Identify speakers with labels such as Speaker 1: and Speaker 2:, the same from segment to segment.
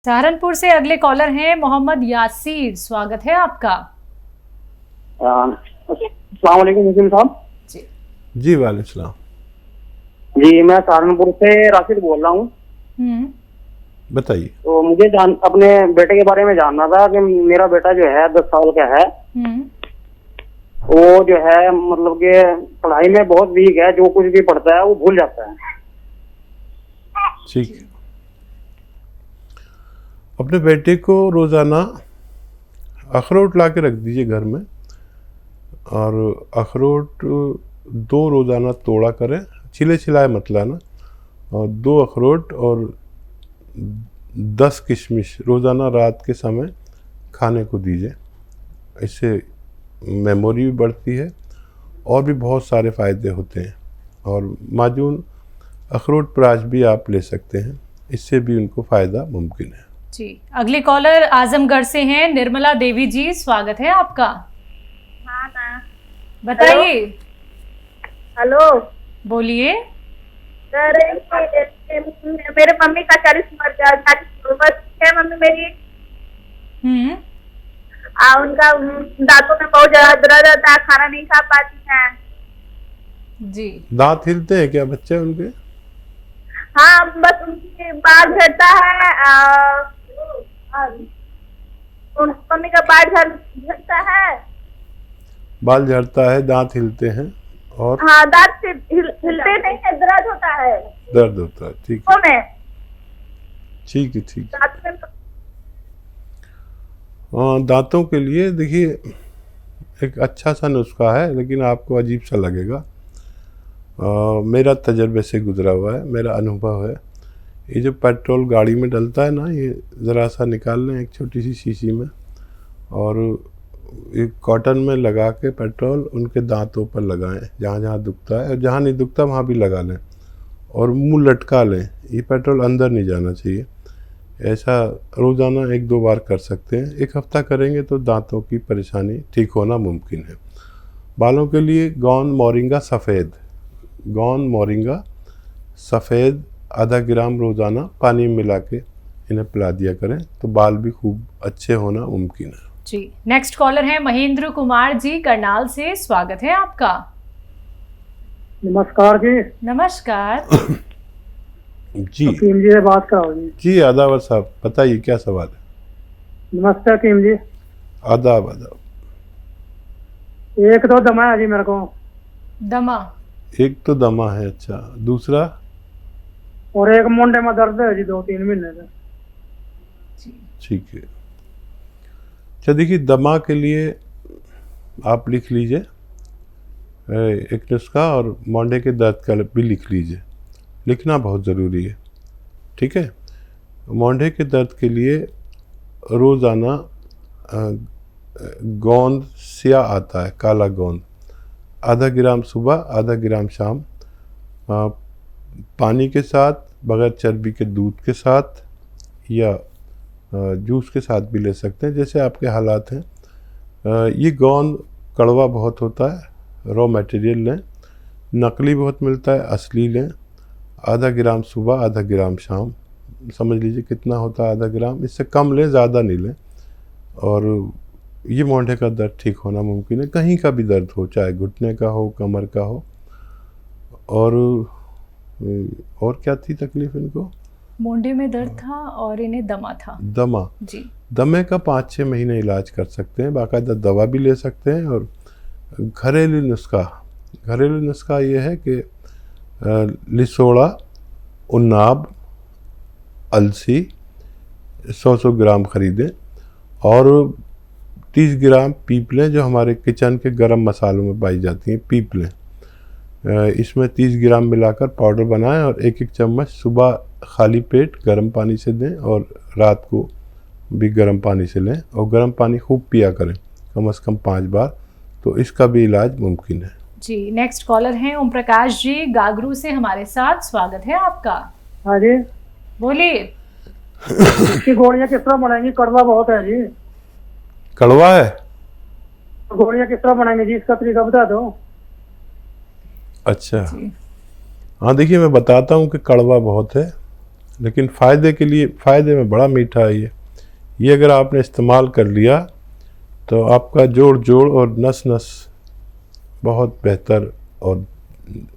Speaker 1: सहारनपुर से अगले कॉलर हैं मोहम्मद यासीर, स्वागत है आपका।
Speaker 2: अस्सलाम वालेकुम मुस्लिम साहब।
Speaker 3: जी वालेकुम सलाम।
Speaker 2: जी मैं सहारनपुर से राशिद बोल रहा हूँ।
Speaker 3: बताइए।
Speaker 2: तो मुझे अपने बेटे के बारे में जानना था कि मेरा बेटा जो है 10 साल का है। वो जो है मतलब कि पढ़ाई में बहुत वीक है, जो कुछ भी पढ़ता है वो भूल जाता है।
Speaker 3: ठीक। अपने बेटे को रोज़ाना अखरोट ला के रख दीजिए घर में, और अखरोट 2 रोज़ाना तोड़ा करें, छिले छिलाए मत लाना, और 2 अखरोट और 10 किशमिश रोज़ाना रात के समय खाने को दीजिए। इससे मेमोरी भी बढ़ती है और भी बहुत सारे फ़ायदे होते हैं। और माजून अखरोट प्राश भी आप ले सकते हैं, इससे भी उनको फ़ायदा मुमकिन है।
Speaker 1: जी, अगले कॉलर आजमगढ़ से हैं निर्मला देवी जी, स्वागत है आपका।
Speaker 4: हाँ ना,
Speaker 1: बताइए।
Speaker 4: हेलो,
Speaker 1: बोलिए।
Speaker 4: सर मेरे मम्मी का 40 उम्र है, मम्मी मेरी। उनका दांतों में बहुत ज्यादा दर्द होता है, खाना नहीं खा पाती हैं। जी।
Speaker 3: दांत हिलते हैं क्या बच्चे उनके?
Speaker 4: हाँ, बस उनकी बाल झड़ता है। मम्मी का बाल झड़ता है,
Speaker 3: बाल झड़ता है, दांत हिलते हैं, और
Speaker 4: हाँ दांत हिलते नहीं है, दर्द होता है,
Speaker 3: दर्द होता है। ठीक है, ठीक है, ठीक है। दांतों के लिए देखिए एक अच्छा सा नुस्खा है, लेकिन आपको अजीब सा लगेगा। मेरा तजर्बे से गुजरा हुआ है, मेरा अनुभव है। ये जो पेट्रोल गाड़ी में डलता है ना, ये ज़रा सा निकाल लें एक छोटी सी शीशी में, और एक कॉटन में लगा के पेट्रोल उनके दांतों पर लगाएं, जहाँ जहाँ दुखता है, और जहाँ नहीं दुखता वहाँ भी लगा लें, और मुंह लटका लें। ये पेट्रोल अंदर नहीं जाना चाहिए। ऐसा रोज़ाना 1-2 बार कर सकते हैं। 1 हफ्ता करेंगे तो दांतों की परेशानी ठीक होना मुमकिन है। बालों के लिए गौन मोरिंगा सफ़ेद आधा ग्राम रोज़ाना पानी में मिला के इन्हें पिला दिया करें, तो बाल भी खूब अच्छे होना मुमकिन है।
Speaker 1: जी, नेक्स्ट कॉलर है महेंद्र कुमार जी, करनाल से, स्वागत है आपका।
Speaker 2: नमस्कार जी।
Speaker 1: नमस्कार।
Speaker 3: जी
Speaker 2: हकीम जी से बात कराओ जी।
Speaker 3: जी, आदाब साहब, बताइए क्या सवाल है।
Speaker 2: नमस्ते हकीम जी।
Speaker 3: आदाब।
Speaker 2: एक तो दमा है जी मेरे को।
Speaker 1: दमा?
Speaker 3: एक तो दमा है, अच्छा। दूसरा?
Speaker 2: और एक मुंडे में दर्द है जी 2-3 महीने से।
Speaker 3: ठीक है। अच्छा देखिए, दमा के लिए आप लिख लीजिए एक नुस्खा, और मोंडे के दर्द का भी लिख लीजिए। लिखना बहुत ज़रूरी है, ठीक है। मोंढे के दर्द के लिए रोज़ाना गोंद स्याह आता है, काला गोंद, आधा ग्राम सुबह, आधा ग्राम शाम, पानी के साथ, बगैर चर्बी के दूध के साथ, या जूस के साथ भी ले सकते हैं, जैसे आपके हालात हैं। ये गोंद कड़वा बहुत होता है, रॉ मटेरियल लें। नकली बहुत मिलता है, असली लें। आधा ग्राम सुबह, आधा ग्राम शाम, समझ लीजिए कितना होता है आधा ग्राम। इससे कम लें, ज़्यादा नहीं लें। और ये मोंढे का दर्द ठीक होना मुमकिन है, कहीं का भी दर्द हो, चाहे घुटने का हो, कमर का हो। और क्या थी तकलीफ इनको?
Speaker 1: मोंढे में दर्द था और इन्हें दमा था।
Speaker 3: दमा जी। दमे का 5-6 महीने इलाज कर सकते हैं, बाकायदा दवा भी ले सकते हैं। और घरेलू नुस्खा ये है कि लिसोड़ा, उन्नाब, अलसी 100-100 ग्राम ख़रीदें, और 30 ग्राम पीपलें, जो हमारे किचन के गरम मसालों में पाई जाती हैं, पीपलें, इसमें 30 ग्राम मिलाकर पाउडर बनाएं, और 1-1 चम्मच सुबह खाली पेट गर्म पानी से दें, और रात को भी गर्म पानी से लें, और गर्म पानी खूब पिया करें, कम से कम 5 बार, तो इसका भी इलाज मुमकिन है।
Speaker 1: जी, नेक्स्ट कॉलर हैं ओम प्रकाश जी, गागरू से हमारे साथ, स्वागत है आपका।
Speaker 2: हाँ जी,
Speaker 1: बोलिए।
Speaker 2: इसकी गोलियां किस तरह बनाएंगी? कड़वा बहुत है जी।
Speaker 3: कड़वा है?
Speaker 2: गोलियां किस तरह बनाएंगे जी, इसका तरीका बता दो।
Speaker 3: अच्छा, हाँ देखिए, मैं बताता हूँ कि कड़वा बहुत है। लेकिन फ़ायदे में बड़ा मीठा है ये अगर आपने इस्तेमाल कर लिया तो आपका जोड़ और नस बहुत बेहतर, और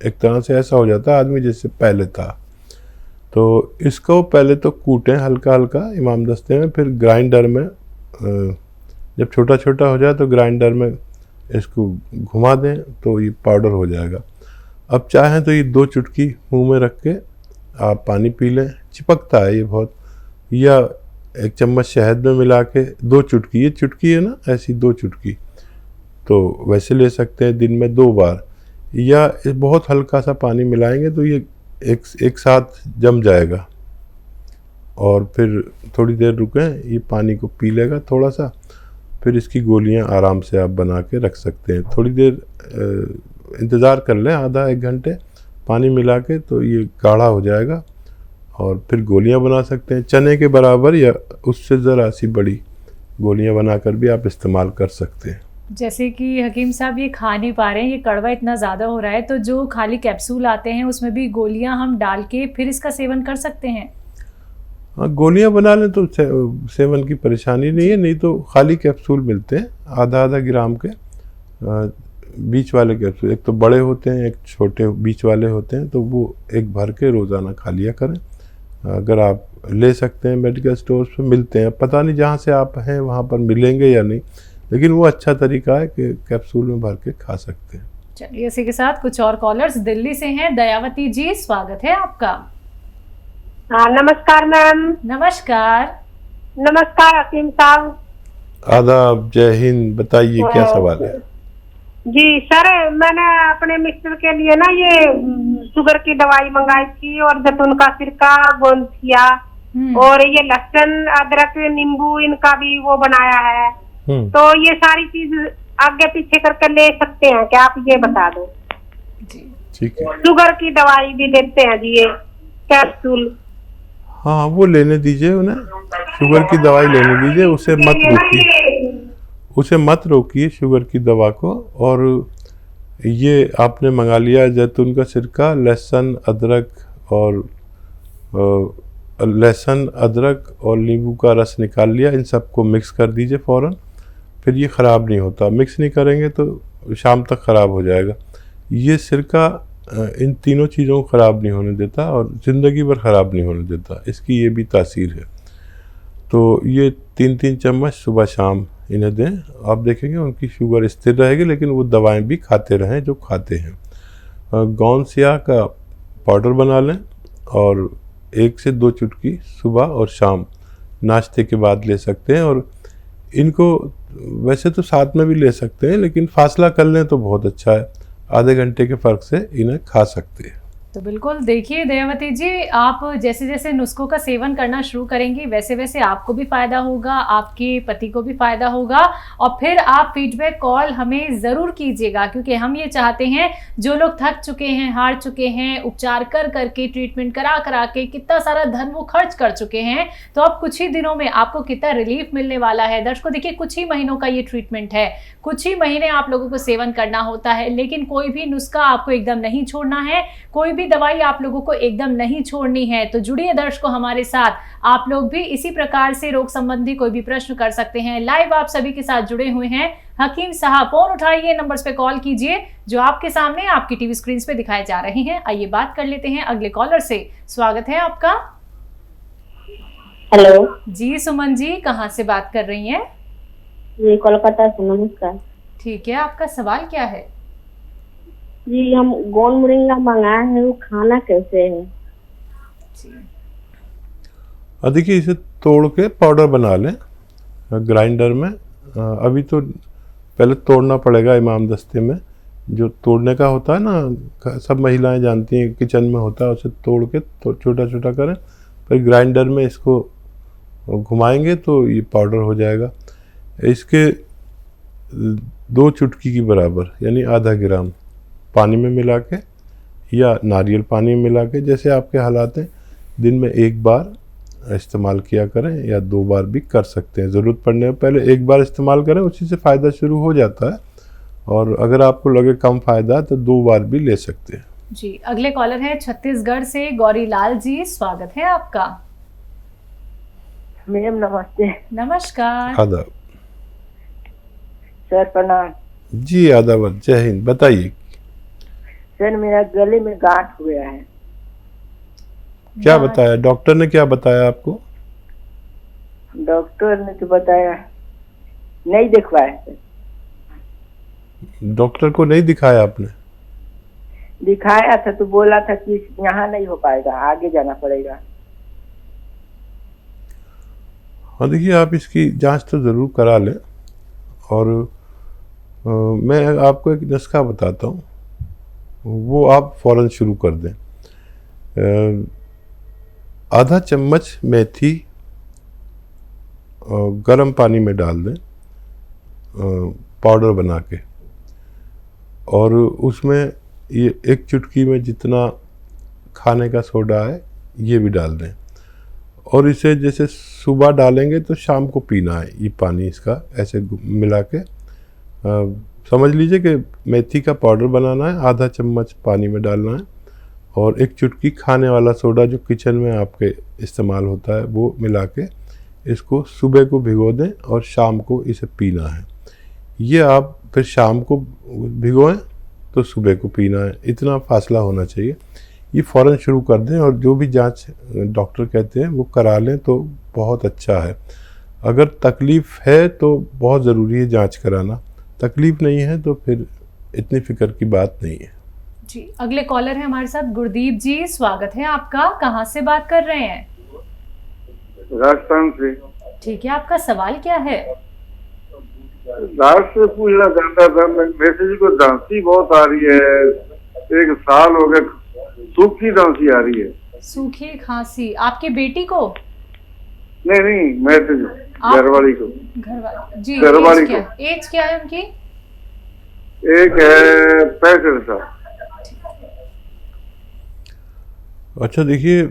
Speaker 3: एक तरह से ऐसा हो जाता है आदमी जैसे पहले था। तो इसको पहले तो कूटें हल्का हल्का इमाम दस्ते में, फिर ग्राइंडर में जब छोटा छोटा हो जाए तो ग्राइंडर में इसको घुमा दें तो ये पाउडर हो जाएगा। अब चाहें तो ये 2 चुटकी मुंह में रख के आप पानी पी लें, चिपकता है ये बहुत, या 1 चम्मच शहद में मिला के 2 चुटकी, ये चुटकी है ना ऐसी 2 चुटकी, तो वैसे ले सकते हैं दिन में 2 बार, या बहुत हल्का सा पानी मिलाएंगे तो ये एक साथ जम जाएगा। और फिर थोड़ी देर रुकें, ये पानी को पी लेगा थोड़ा सा, फिर इसकी गोलियां आराम से आप बना के रख सकते हैं। थोड़ी देर इंतज़ार कर लें, आधा 1 घंटे पानी मिला के, तो ये गाढ़ा हो जाएगा और फिर गोलियां बना सकते हैं। चने के बराबर या उससे ज़रा सी बड़ी गोलियां बनाकर भी आप इस्तेमाल कर सकते हैं।
Speaker 1: जैसे कि हकीम साहब ये खा नहीं पा रहे हैं, ये कड़वा इतना ज़्यादा हो रहा है, तो जो खाली कैप्सूल आते हैं उसमें भी गोलियां हम डाल के फिर इसका सेवन कर सकते हैं?
Speaker 3: हाँ, गोलियां बना लें तो सेवन की परेशानी नहीं है, नहीं तो खाली कैप्सूल मिलते हैं आधा ग्राम के, बीच वाले कैप्सूल। एक तो बड़े होते हैं, एक छोटे बीच वाले होते हैं, तो वो एक भर के रोज़ाना खा लिया करें। अगर आप ले सकते हैं, मेडिकल स्टोर्स पे मिलते हैं, पता नहीं जहाँ से आप हैं वहाँ पर मिलेंगे या नहीं, लेकिन वो अच्छा तरीका है कि कैप्सूल में भर के खा सकते हैं।
Speaker 1: चलिए, इसी के साथ कुछ और कॉलर्स दिल्ली से हैं। दयावती जी, स्वागत है आपका।
Speaker 4: हाँ, नमस्कार मैम।
Speaker 1: नमस्कार।
Speaker 4: नमस्कार हकीम साहब।
Speaker 3: आदाब, जय हिंद। बताइए क्या सवाल है?
Speaker 4: जी सर, मैंने अपने मिस्टर के लिए ना ये शुगर की दवाई मंगाई थी, और जैतून का सिरका, गोंदिया, और ये लहसुन, अदरक, नींबू, इनका भी वो बनाया है। तो ये सारी चीज आगे पीछे करके ले सकते हैं क्या, आप ये बता दो।
Speaker 3: ठीक है।
Speaker 4: शुगर की दवाई भी देते हैं जी, ये कैप्सूल।
Speaker 3: हाँ, वो लेने दीजिए उन्हें, शुगर की दवाई लेने दीजिए, उसे मत रोकिए शुगर की दवा को। और ये आपने मंगा लिया जैतून का सिरका, लहसुन, अदरक और नींबू का रस निकाल लिया, इन सबको मिक्स कर दीजिए फ़ौरन। फिर ये ख़राब नहीं होता, मिक्स नहीं करेंगे तो शाम तक ख़राब हो जाएगा। ये सिरका इन तीनों चीज़ों को ख़राब नहीं होने देता और ज़िंदगी भर ख़राब नहीं होने देता, इसकी ये भी तासीर है। तो ये 3-3 चम्मच सुबह शाम इन्हें दें, आप देखेंगे उनकी शुगर स्थिर रहेगी, लेकिन वो दवाएं भी खाते रहें जो खाते हैं। गोंसिया का पाउडर बना लें और 1 से 2 चुटकी सुबह और शाम नाश्ते के बाद ले सकते हैं। और इनको वैसे तो साथ में भी ले सकते हैं, लेकिन फासला कर लें तो बहुत अच्छा है, आधे घंटे के फ़र्क से इन्हें खा सकते हैं।
Speaker 1: तो बिल्कुल देखिए दयावती जी, आप जैसे जैसे नुस्खों का सेवन करना शुरू करेंगी वैसे वैसे आपको भी फ़ायदा होगा, आपके पति को भी फ़ायदा होगा। और फिर आप फीडबैक कॉल हमें ज़रूर कीजिएगा, क्योंकि हम ये चाहते हैं जो लोग थक चुके हैं, हार चुके हैं, उपचार कर करके, ट्रीटमेंट करा के कितना सारा धन वो खर्च कर चुके हैं, तो अब कुछ ही दिनों में आपको कितना रिलीफ मिलने वाला है। दर्शकों देखिए, कुछ ही महीनों का ये ट्रीटमेंट है, कुछ ही महीने आप लोगों को सेवन करना होता है, लेकिन कोई भी नुस्खा आपको एकदम नहीं छोड़ना है, कोई भी दवाई आप लोगों को एकदम नहीं छोड़नी है। तो जुड़िए दर्शकों हमारे साथ, आप लोग भी इसी प्रकार से रोग संबंधी कोई भी प्रश्न कर सकते हैं। लाइव आप सभी के साथ जुड़े हुए हैं हकीम साहब। फोन उठाइए, नंबर्स पे कॉल कीजिए जो आपके सामने आपकी टीवी स्क्रीन पे दिखाए जा रहे हैं। आइए बात कर लेते हैं अगले कॉलर से। स्वागत है आपका।
Speaker 5: हेलो
Speaker 1: जी सुमन जी, कहाँ से बात कर रही हैं?
Speaker 5: जी कोलकाता से। नमस्कार।
Speaker 1: ठीक है, आपका सवाल क्या है?
Speaker 5: जी, हम गोंद मोरिंगा मंगाए हैं, वो खाना कैसे है?
Speaker 3: देखिए, इसे तोड़ के पाउडर बना लें ग्राइंडर में। अभी तो पहले तोड़ना पड़ेगा इमाम दस्ते में, जो तोड़ने का होता है ना, सब महिलाएं जानती हैं, किचन में होता है, उसे तोड़ के तो छोटा छोटा करें, फिर ग्राइंडर में इसको घुमाएंगे तो ये पाउडर हो जाएगा। इसके 2 चुटकी की बराबर यानी आधा ग्राम पानी में मिला के या नारियल पानी में मिला के, जैसे आपके हालात हैं, दिन में 1 बार इस्तेमाल किया करें या 2 बार भी कर सकते हैं। ज़रूरत पड़ने पर पहले 1 बार इस्तेमाल करें, उसी से फ़ायदा शुरू हो जाता है। और अगर आपको लगे कम फ़ायदा है तो 2 बार भी ले सकते हैं।
Speaker 1: जी, अगले कॉलर है छत्तीसगढ़ से गौरीलाल जी, स्वागत है आपका।
Speaker 6: मैम नमस्ते।
Speaker 1: नमस्कार।
Speaker 3: आदाब।
Speaker 6: सर प्रणाम।
Speaker 3: जी आदाब, जय हिंद। बताइए
Speaker 6: सर मेरा गले में गांठ हो गया है।
Speaker 3: क्या बताया डॉक्टर ने, क्या बताया आपको?
Speaker 6: डॉक्टर ने तो बताया नहीं दिखवाया सर।
Speaker 3: डॉक्टर को नहीं दिखाया आपने?
Speaker 6: दिखाया था तो बोला था कि यहाँ नहीं हो पाएगा, आगे जाना पड़ेगा।
Speaker 3: हाँ देखिए, आप इसकी जांच तो ज़रूर करा लें। और मैं आपको एक नुस्खा बताता हूँ, वो आप फ़ौरन शुरू कर दें। आधा चम्मच मेथी गर्म पानी में डाल दें, पाउडर बना के, और उसमें ये एक चुटकी में जितना खाने का सोडा है ये भी डाल दें। और इसे जैसे सुबह डालेंगे तो शाम को पीना है ये पानी, इसका ऐसे मिला के समझ लीजिए कि मेथी का पाउडर बनाना है, आधा चम्मच पानी में डालना है, और एक चुटकी खाने वाला सोडा जो किचन में आपके इस्तेमाल होता है वो मिला के इसको सुबह को भिगो दें और शाम को इसे पीना है। ये आप फिर शाम को भिगोएं तो सुबह को पीना है, इतना फासला होना चाहिए। ये फ़ौरन शुरू कर दें और जो भी जांच डॉक्टर कहते हैं वो करा लें तो बहुत अच्छा है। अगर तकलीफ़ है तो बहुत ज़रूरी है जांच कराना, तकलीफ़ नहीं है तो फिर इतनी फ़िक्र की बात नहीं है।
Speaker 1: जी, अगले कॉलर है हमारे साथ गुरदीप जी, स्वागत है आपका। कहाँ से बात कर रहे हैं?
Speaker 7: राजस्थान से।
Speaker 1: ठीक है, आपका सवाल क्या है?
Speaker 7: लास्ट से पूछना चाहता था मैं, मैसेज को दांसी बहुत आ रही है, 1 साल हो गया, सूखी दांसी आ रही है।
Speaker 1: सूखी खांसी आपकी बेटी को?
Speaker 7: नहीं मैसेज घरवाली को।
Speaker 1: घरवाली जी,
Speaker 7: घरवाली को।
Speaker 1: एज क्या है उनकी?
Speaker 7: एक है 65 साल।
Speaker 3: अच्छा देखिए,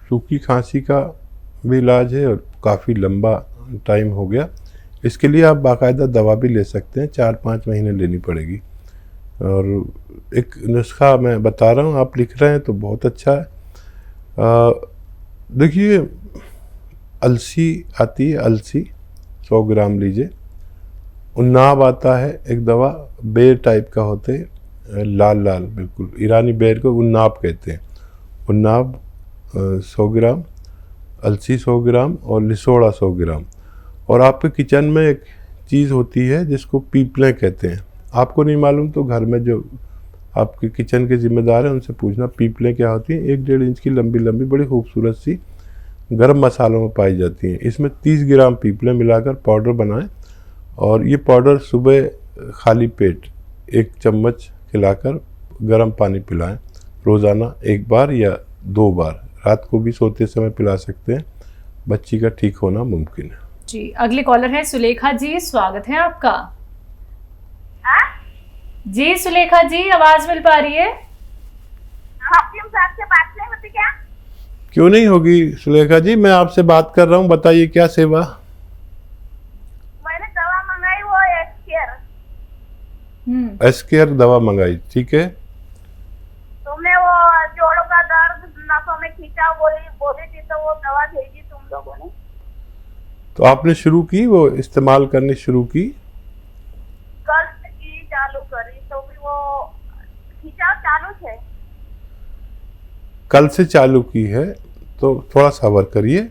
Speaker 3: सूखी खांसी का भी इलाज है और काफ़ी लंबा टाइम हो गया। इसके लिए आप बाकायदा दवा भी ले सकते हैं, 4-5 महीने लेनी पड़ेगी। और एक नुस्खा मैं बता रहा हूँ, आप लिख रहे हैं तो बहुत अच्छा है। देखिए, अलसी आती है, अलसी 100 ग्राम लीजिए। उन्नाब आता है एक दवा, बेर टाइप का होते हैं, लाल लाल बिल्कुल, ईरानी बेर को उन्नाब कहते हैं। उन्नाब 100 ग्राम, अलसी 100 ग्राम और लिसोड़ा 100 ग्राम। और आपके किचन में एक चीज़ होती है जिसको पीपलें कहते हैं। आपको नहीं मालूम तो घर में जो आपके किचन के जिम्मेदार हैं उनसे पूछना पीपलें क्या होती हैं। 1-1.5 इंच की लंबी लंबी बड़ी खूबसूरत सी गरम मसालों में पाई जाती हैं। इसमें 30 ग्राम पीपलें मिलाकर पाउडर बनाएं और ये पाउडर सुबह खाली पेट 1 चम्मच खिलाकर गर्म पानी पिलाएं, रोज़ाना 1 बार या 2 बार। रात को भी सोते समय पिला सकते हैं, बच्ची का ठीक होना मुमकिन है।
Speaker 1: जी, अगले कॉलर है सुलेखा जी, स्वागत है आपका। जी सुलेखा जी, आवाज मिल पा रही है?
Speaker 4: आपकी से बात नहीं होती क्या?
Speaker 3: क्यों नहीं होगी सुलेखा जी, मैं आपसे बात कर रहा हूँ, बताइए क्या सेवा।
Speaker 4: मैंने दवा मंगाई, वो
Speaker 3: एस्केयर दवा मंगाई, ठीक है।
Speaker 4: तुमने वो जोड़ों का दर्द, नसों में खींचा बोली थी तो वो दवा भेजी तुम लोगों ने।
Speaker 3: तो आपने शुरू की, वो इस्तेमाल करनी शुरू की?
Speaker 4: कल से की चालू करी तो भी वो खींचाव चालू थे।
Speaker 3: कल से चालू की है तो थोड़ा सब्र करिए,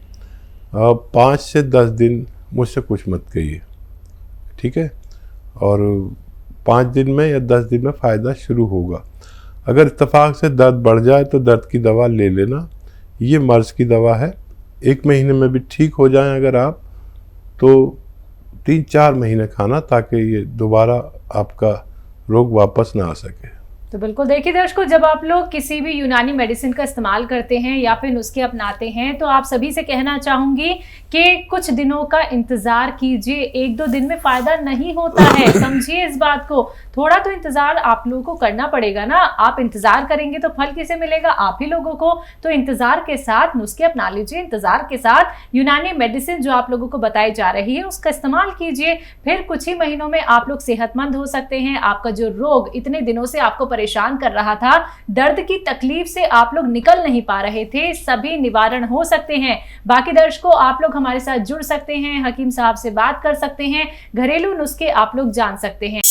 Speaker 3: 5 से 10 दिन मुझसे कुछ मत कहिए, ठीक है। और 5 दिन में या 10 दिन में फ़ायदा शुरू होगा। अगर इत्तेफाक से दर्द बढ़ जाए तो दर्द की दवा ले लेना, ये मर्ज़ की दवा है। 1 महीने में भी ठीक हो जाएं अगर आप, तो 3-4 महीने खाना, ताकि ये दोबारा आपका रोग वापस ना आ सके।
Speaker 1: तो बिल्कुल देखिए दर्शकों, जब आप लोग किसी भी यूनानी मेडिसिन का इस्तेमाल करते हैं या फिर नुस्खे अपनाते हैं तो आप सभी से कहना चाहूंगी कि कुछ दिनों का इंतजार कीजिए। 1-2 दिन में फायदा नहीं होता है, समझिए इस बात को। थोड़ा तो इंतजार आप लोगों को करना पड़ेगा ना। आप इंतजार करेंगे तो फल किसे मिलेगा? आप ही लोगों को। तो इंतजार के साथ नुस्खे अपना लीजिए, इंतजार के साथ यूनानी मेडिसिन जो आप लोगों को बताई जा रही है उसका इस्तेमाल कीजिए। फिर कुछ ही महीनों में आप लोग सेहतमंद हो सकते हैं। आपका जो रोग इतने दिनों से आपको परेशान कर रहा था, दर्द की तकलीफ से आप लोग निकल नहीं पा रहे थे, सभी निवारण हो सकते हैं। बाकी दर्शकों, आप लोग हमारे साथ जुड़ सकते हैं, हकीम साहब से बात कर सकते हैं, घरेलू नुस्खे आप लोग जान सकते हैं।